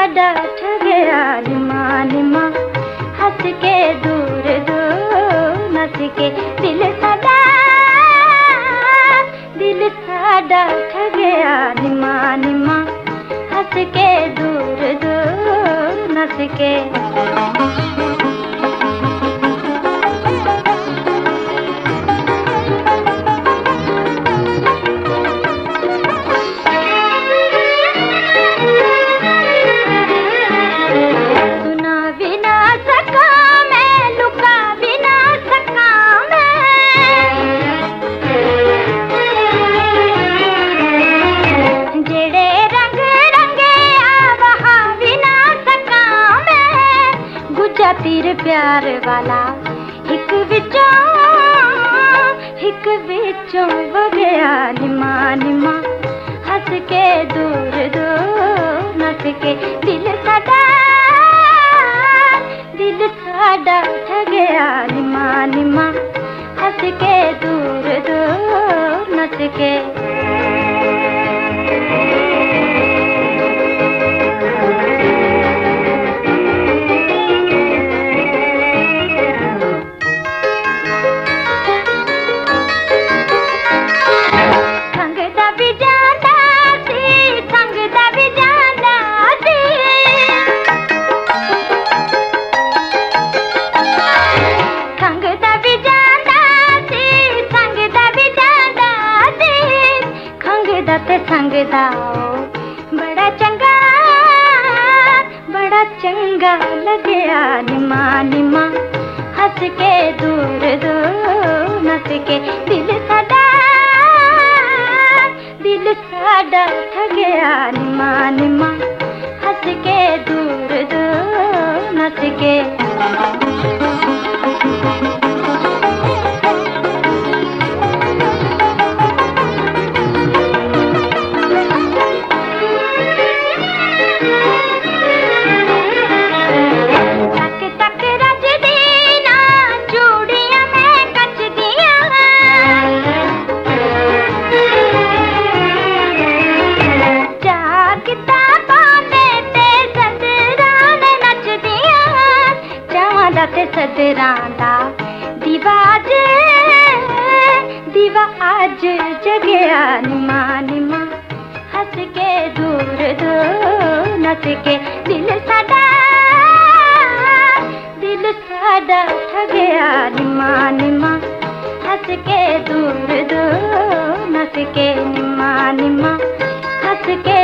साडा ठगया निमा निमा, हंस के दूर दूर नस के दिल साडा ठगया निमा निमा, हंस के दूर दूर नस के। तीर प्यार वाला हिक विचों वगया निमा निमा, हंस के दूर दूर नस के दिल साडा ठगया निमा निमा, हंस के दूर दूर नस के। संगदा बड़ा चंगा लगया निमा निमा, हंस के दूर दूर नस के दिल साडा ठगया निमा निमा, हंस के दूर दूर नस के। सदरांदा दीवा आज जगया निमा निमा, हंस के दूर दूर नस के दिल साडा ठगया निमा निमा, हंस के दूर दूर नस के निमा निमा, हंस के